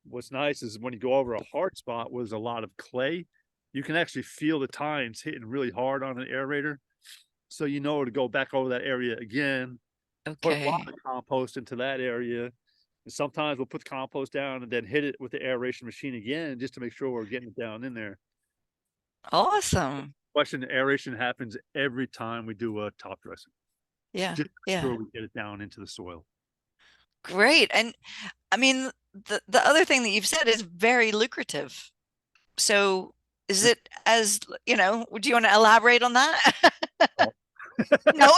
what's nice is when you go over a hard spot with a lot of clay, you can actually feel the tines hitting really hard on an aerator. So you know to go back over that area again, put a lot Okay. of compost into that area. And sometimes we'll put the compost down and then hit it with the aeration machine again just to make sure we're getting it down in there. Awesome. Question aeration happens every time we do a top dressing. Yeah. Just to make Yeah. sure we get it down into the soil. Great. And I mean, the other thing that you've said is very lucrative. So is it as, do you want to elaborate on that? Oh. No,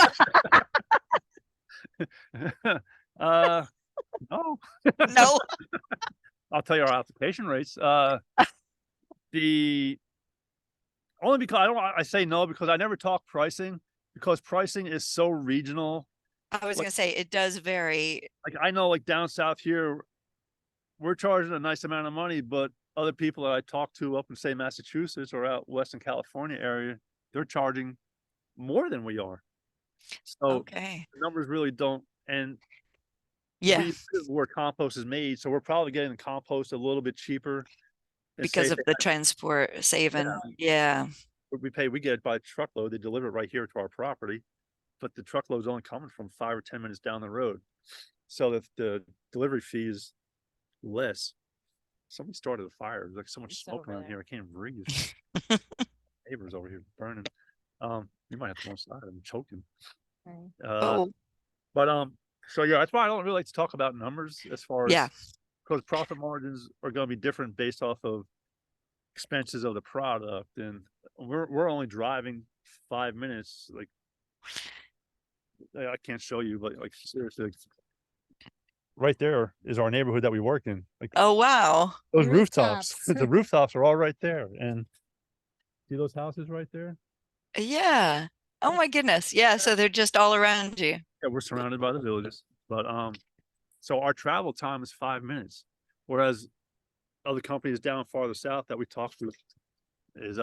uh no. no. I'll tell you our application rates. The only because I say no because I never talk pricing because pricing is so regional. I was Like gonna say it does vary. like I know like down south here, we're charging a nice amount of money, but other people that I talk to up in say Massachusetts or out Western California area, they're charging more than we are. So Okay. the numbers really don't. And Yeah, we live where compost is made, so we're probably getting the compost a little bit cheaper than say because of the transport saving. yeah, Yeah. we get it by truckload. They deliver it right here to our property, but the truckload's only coming from 5 or 10 minutes down the road. So if the delivery fee is less, somebody started a fire. There's like so much It's smoke over around there. here. I can't even breathe. Neighbors over here burning. You might have to go inside and choke him. Right. Uh, Oh, but so yeah, that's why I don't really like to talk about numbers as far yeah. as because profit margins are going to be different based off of expenses of the product, and we're only driving 5 minutes. Like I can't show you, but like seriously, like, right there is our neighborhood that we work in. Like Oh, wow. those rooftops, Rooftops. the rooftops are all right there, and see those houses right there? Yeah. Oh my goodness. Yeah. So they're just all around you. Yeah, we're surrounded by the villages, but so our travel time is 5 minutes, whereas other companies down farther south that we talked to, is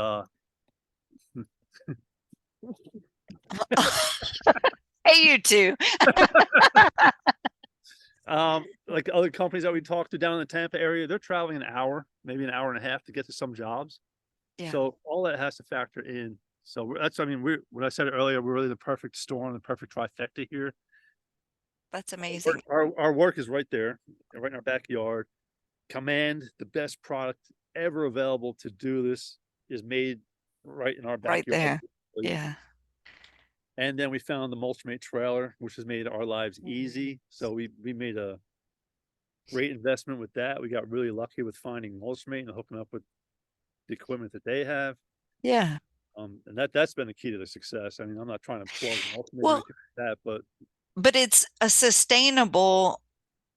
Hey, you two. like other companies that we talked to down in the Tampa area, they're traveling an hour, maybe an hour and a half to get to some jobs. Yeah, So all that has to factor in. So that's, I mean, we're, when I said it earlier, we're really the perfect storm, the perfect trifecta here. that's Work- amazing. Our work is right there, right in our backyard. Command, the best product ever available to do this, is made right in our Right backyard. there. Yeah. And then we found the Mulchmate trailer, which has made our lives Mhm. easy. So we made a great investment with that. We got really lucky with finding Mulchmate and hooking up with the equipment that they have. Yeah. And that's been the key to the success. I mean, I'm not trying to plug Mulchmate or Well, anything like that, but it's a sustainable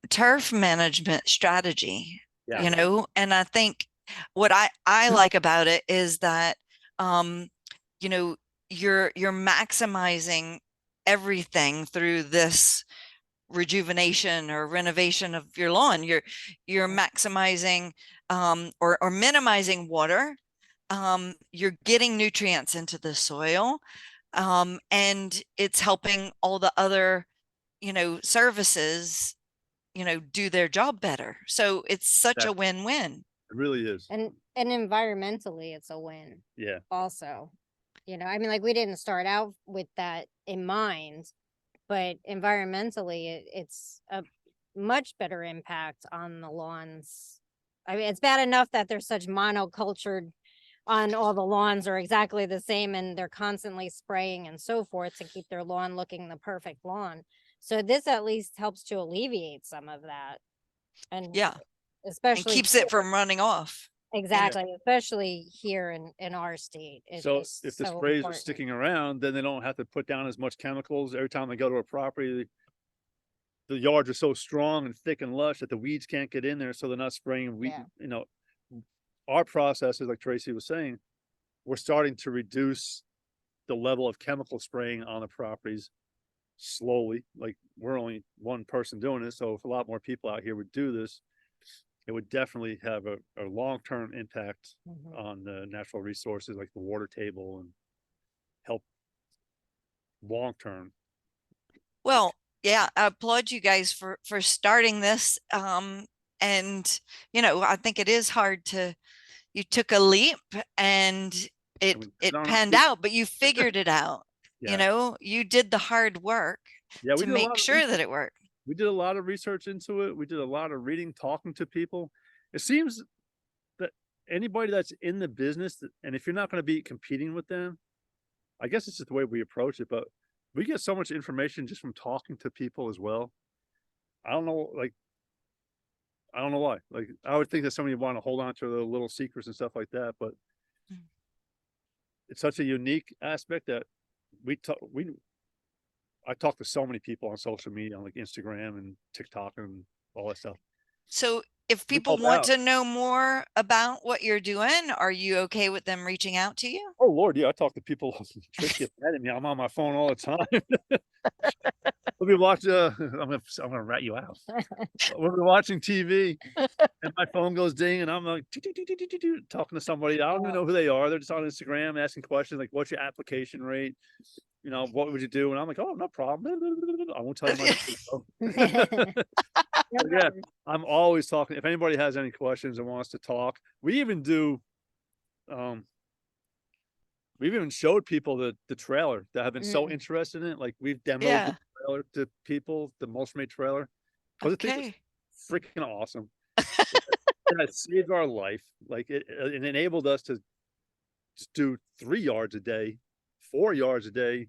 turf management strategy, yeah, you know, and I think what I like about it is that um, you know, you're maximizing everything through this rejuvenation or renovation of your lawn. You're maximizing or minimizing water. You're getting nutrients into the soil, and it's helping all the other, services, do their job better. So it's such that a win-win. it really is. And environmentally, it's a win Yeah, also. I mean, like, we didn't start out with that in mind, but environmentally, it's a much better impact on the lawns. I mean, it's bad enough that there's such monocultured on all the lawns are exactly the same and they're constantly spraying and so forth to keep their lawn looking the perfect lawn. So this at least helps to alleviate some of that. And Yeah. And especially keeps it from running off. exactly, especially here in our state, so it's if the so sprays are important. sticking around, then they don't have to put down as much chemicals every time they go to a property. The yards are so strong and thick and lush that the weeds can't get in there, so they're not spraying weed. Yeah. Our processes, like Tracy was saying, we're starting to reduce the level of chemical spraying on the properties slowly. Like, we're only one person doing this, so if a lot more people out here would do this, it would definitely have a long-term impact Mhm. on the natural resources like the water table, and help long-term. Well, yeah, I applaud you guys for starting this. And I think it is hard to you took a leap and And we it did it it on our panned feet. out, but you figured it out. Yeah. You did the hard work Yeah, we to did a make lot of sure research. that it worked. We did a lot of research into it. We did a lot of reading, talking to people. It seems that anybody that's in the business, and if you're not going to be competing with them, I guess it's just the way we approach it, but we get so much information just from talking to people as well. I don't know, like, I don't know why. Like, I would think that somebody would want to hold on to the little secrets and stuff like that, but Mm. it's such a unique aspect that we talk, I talk to so many people on social media, on like Instagram and TikTok and all that stuff. So if We people help want out. to know more about what you're doing, are you okay with them reaching out to you? Oh Lord, yeah, I talk to people. Trish gets mad at me. I'm on my phone all the time. We'll be watching. I'm gonna rat you out. We'll be watching TV, and my phone goes ding, and I'm like talking to somebody. I don't even know who they are. They're just on Instagram asking questions like, "What's your application rate? What would you do?" And I'm like, "Oh, no problem. I won't tell you my name." But yeah, I'm always talking. If anybody has any questions and wants to talk, we even do. Um, we've even showed people the trailer that have been so Mm. interested in it. Like, we've demoed the Yeah. trailer to people, the Mulchmate trailer, because the thing is Okay. freaking awesome. It saved our life. Like, it enabled us to just do 3 yards a day, 4 yards a day.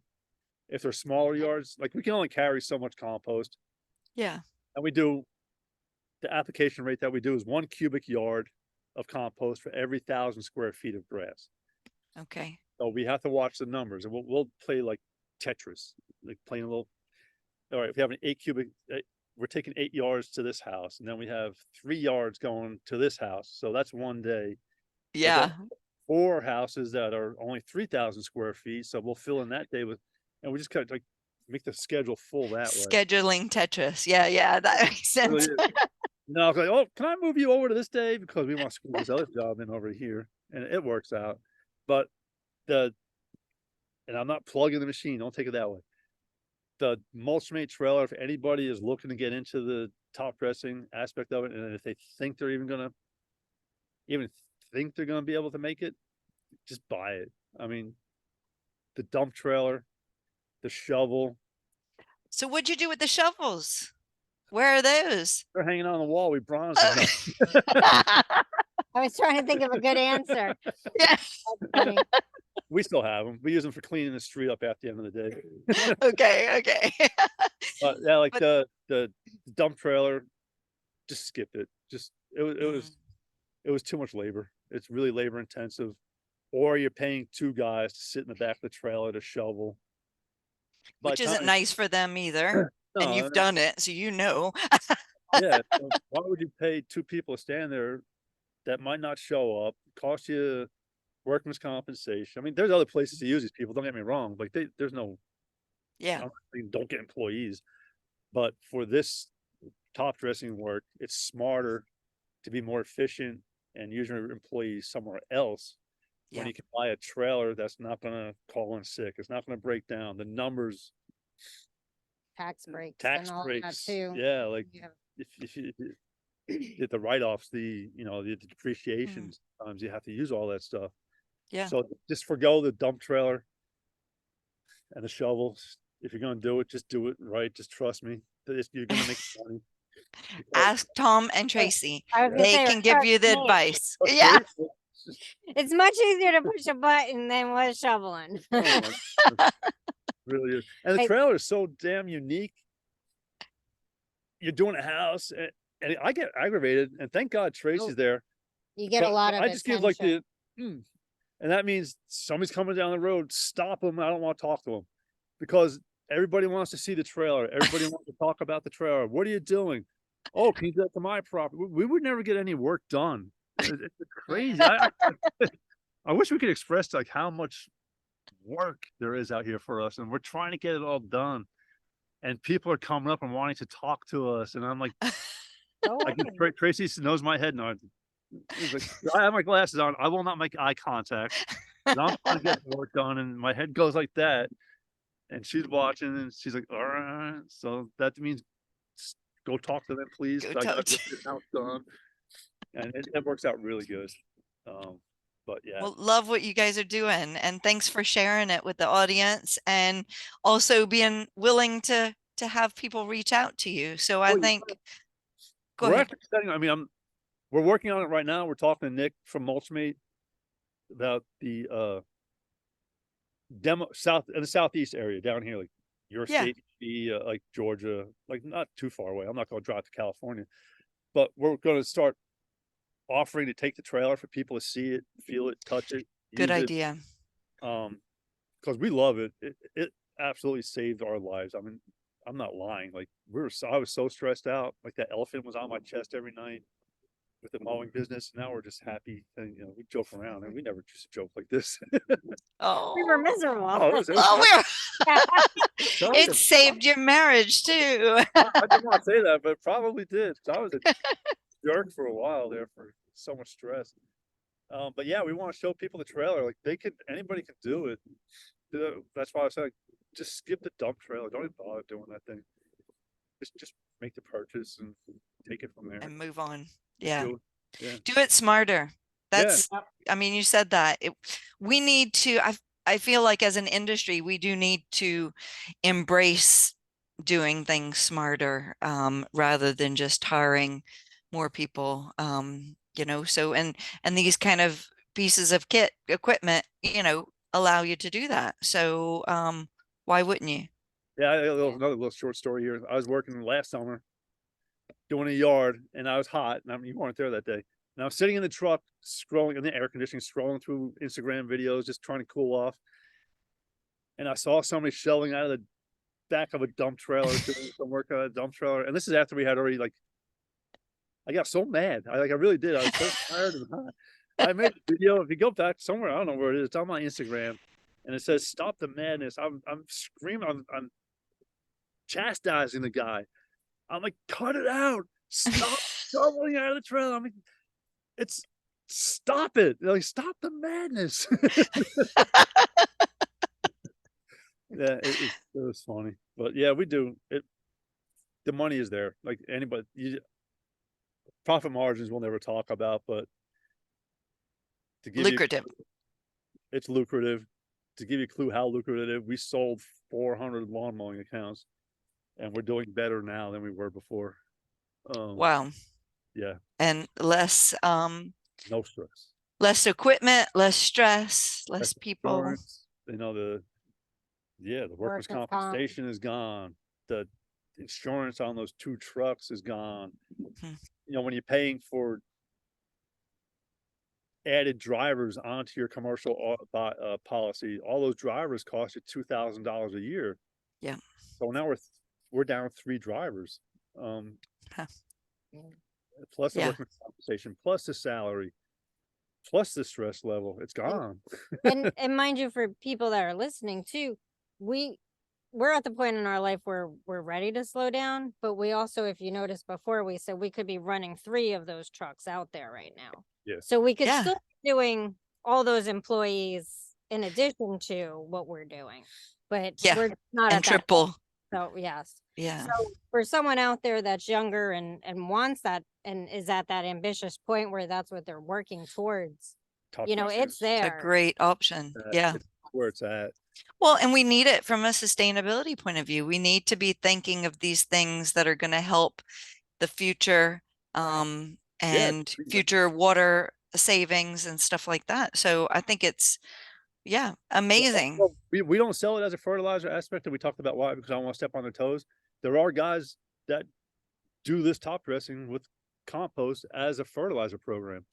If they're smaller yards, like, we can only carry so much compost, Yeah. and we do the application rate that we do is 1 cubic yard of compost for every 1,000 square feet of grass. Okay. So we have to watch the numbers, and we'll play like Tetris, like playing a little. All right, if we have an 8 cubic, we're taking 8 yards to this house, and then we have 3 yards going to this house. So that's one day. But then Yeah. 4 houses that are only 3,000 square feet. So we'll fill in that day with, and we just kind of like make the schedule full that way. Scheduling Tetris. Yeah, yeah, that makes It really sense. is. I was like, "Oh, can I move you over to this day because we want to squeeze this other job in over here?" And it works out. But the, and I'm not plugging the machine, don't take it that way. The mulch-made trailer, if anybody is looking to get into the top dressing aspect of it, and if they think they're even think they're gonna be able to make it, just buy it. I mean, the dump trailer, the shovel, So what'd you do with the shovels? Where are those? they're hanging on the wall. We bronzed them. No. I was trying to think of a good answer. Yeah. That's funny. We still have them. We use them for cleaning the street up at the end of the day. Okay, okay. But yeah, like But the dump trailer, just skip it. Just it was mm, it was too much labor. It's really labor intensive. Or you're paying two guys to sit in the back of the trailer to shovel. By which the isn't time, nice for them either. And no, you've done it, so you know. yeah. So why would you pay two people to stand there that might not show up, cost you workman's compensation? I mean, there's other places to use these people. Don't get me wrong. Like there's no, Yeah, I'm not saying don't get employees, but for this top dressing work, it's smarter to be more efficient and use your employees somewhere else when yeah. you can buy a trailer that's not gonna call in sick. It's not gonna break down. The numbers, Tax breaks tax and all that breaks, too. yeah, like Yeah. if you get the write-offs, the Mm, depreciation, sometimes you have to use all that stuff. yeah. So just forgo the dump trailer and the shovels. If you're gonna do it, just do it right. Just trust me. You're gonna make money. Because, Ask Tom and Yeah. Tracy. I was gonna They say, can give trust you the me. advice. but Yeah. seriously, it's just, It's much easier to push a button than with shoveling. oh my, it really is. And the Hey, trailer is so damn unique. You're doing a house, and I get aggravated, and thank God Tracy's oh, there. you get a But lot of I just give like attention. and that means somebody's coming down the road, stop them. I don't want to talk to them because everybody wants to see the trailer. Everybody wants to talk about the trailer. What are you doing? Oh, can you get to my property? We would never get any work done. It's crazy. I wish we could express like how much work there is out here for us, and we're trying to get it all done. And people are coming up and wanting to talk to us, and I'm like, Go I can, ahead. Tracy knows my head now. It's like, I have my glasses on. I will not make eye contact. And I'm trying to get work done, and my head goes like that. And she's watching, and she's like, "All right." So that means go talk to them, please. Go 'Cause I talk gotta to. get this house done, and it works out really good. But yeah, Well, love what you guys are doing, and thanks for sharing it with the audience, and also being willing to have people reach out to you. So I well, think, go we're ahead. actually setting. I mean, we're working on it right now. We're talking to Nick from Mulchmate about the demo south in the southeast area down here, like your Yeah, state, like Georgia, like not too far away. I'm not going to drive to California, but we're going to start offering to take the trailer for people to see it, feel it, touch it, good use it. idea. Because we love it. It absolutely saved our lives. I mean, I'm not lying. Like I was so stressed out. Like that elephant was on my chest every night with the mowing business. Now we're just happy, and we joke around, and we never used to joke like this. We were Oh, miserable. Oh, it was oh, it exciting. saved your marriage too. I did not say that, but it probably did. I was a jerk for a while there for so much stress. But yeah, we want to show people the trailer. Like anybody can do it. That's why I was like, just skip the dump trailer. Don't even bother doing that thing. Just make the purchase and take it from there. And move on. Just Yeah. do it. Yeah. Do it smarter. Yeah. That's, I mean, you said that. We need to, I feel like as an industry, we do need to embrace doing things smarter, rather than just hiring more people, so, and these kind of pieces of equipment, allow you to do that. So, why wouldn't you? Yeah. Another little short story here. I was working last summer doing a yard, and I was hot. And I mean, you weren't there that day. And I was sitting in the truck, scrolling in the air conditioning, scrolling through Instagram videos, just trying to cool off. And I saw somebody shoveling out of the back of a dump trailer, doing some work on a dump trailer. And this is after we had already like, I got so mad. I really did. I was so tired and hot. I made a video. If you go back somewhere, I don't know where it is. It's on my Instagram, and it says "Stop the madness." I'm screaming. I'm chastising the guy. I'm like, cut it out. Stop shoveling out of the trailer. I mean, it's stop it. They're like, stop the madness. Yeah, it was funny, but yeah, we do it. The money is there. Like anybody, profit margins we'll never talk about, but to give you, Lucrative. it's lucrative. To give you a clue how lucrative, we sold 400 lawn mowing accounts, and we're doing better now than we were before. Wow. Yeah, And no stress. less equipment, less stress, less That's people. insurance. The workers' Workers' comp. compensation is gone. The insurance on those 2 trucks is gone. Hmm. When you're paying for added drivers onto your commercial policy, all those drivers cost you $2,000 a year. Yeah. So now we're down 3 drivers. Huh. Plus the Yeah. workers' compensation, plus the salary, plus the stress level. It's gone. And mind you, for people that are listening too, we're at the point in our life where we're ready to slow down, but we also, if you noticed before, we said we could be running 3 of those trucks out there right now. Yeah. So we could Yeah. still be doing all those employees in addition to what we're doing, but Yeah. we're not And at that point. triple. So yes. Yeah. So for someone out there that's younger and wants that and is at that ambitious point where that's what they're working towards, Top it's prices. It's a there. great option. Yeah. It's where it's at. Well, and we need it from a sustainability point of view. We need to be thinking of these things that are going to help the future, and future water savings and stuff like that. So I think it's, amazing. Well, we don't sell it as a fertilizer aspect, and we talked about why, because I don't want to step on their toes. There are guys that do this top dressing with compost as a fertilizer program.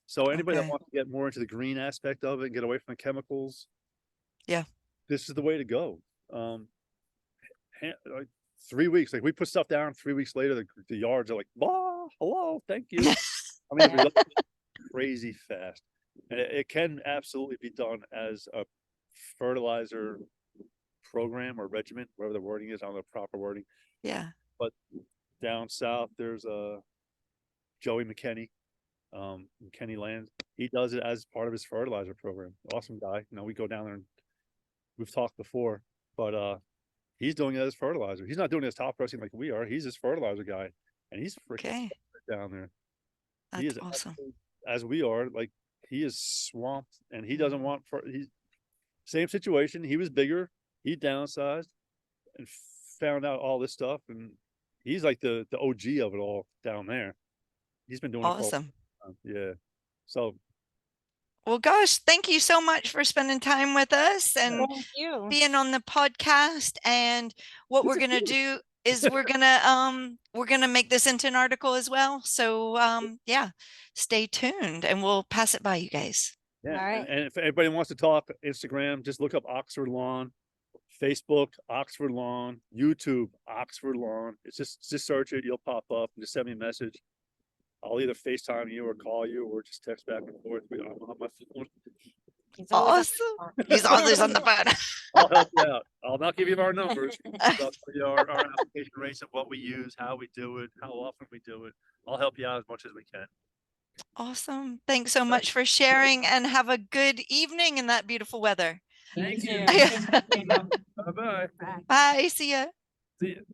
So anybody that Okay. wants to get more into the green aspect of it and get away from the chemicals, Yeah. this is the way to go. Like 3 weeks, like we put stuff down, 3 weeks later, the yards are like, hello, thank you. I mean, Yeah. crazy fast, and it can absolutely be done as a fertilizer program or regimen, whatever the wording is, I don't know the proper wording. Yeah. But down south, there's Joey McKinney, McKinney Lands. He does it as part of his fertilizer program. Awesome guy. We go down there and we've talked before, but he's doing it as fertilizer. He's not doing it as top dressing like we are. He's his fertilizer guy, and he's freaking Okay. down there. He That's is awesome. as we are. Like he is swamped, and he doesn't want he's same situation. He was bigger. He downsized and found out all this stuff, and he's like the OG of it all down there. He's been doing it for a Awesome. long time. Yeah. So Well, gosh, thank you so much for spending time with us and Thank you. being on the podcast. And what we're gonna do is we're gonna make this into an article as well. So stay tuned and we'll pass it by you guys. yeah, All right. and if anybody wants to talk, Instagram, just look up Oxford Lawn. Facebook, Oxford Lawn. YouTube, Oxford Lawn. It's just search it. You'll pop up and just send me a message. I'll either FaceTime you or call you or just text back and forth. I'm on my phone. He's always Awesome. He's always on the phone. I'll help you out. I'll not give you our numbers. I'll tell you our application rates of what we use, how we do it, how often we do it. I'll help you out as much as we can. Awesome. Thanks so much for sharing and have a good evening in that beautiful weather. Thank you. too. Bye-bye. Bye. Bye. See ya. See you.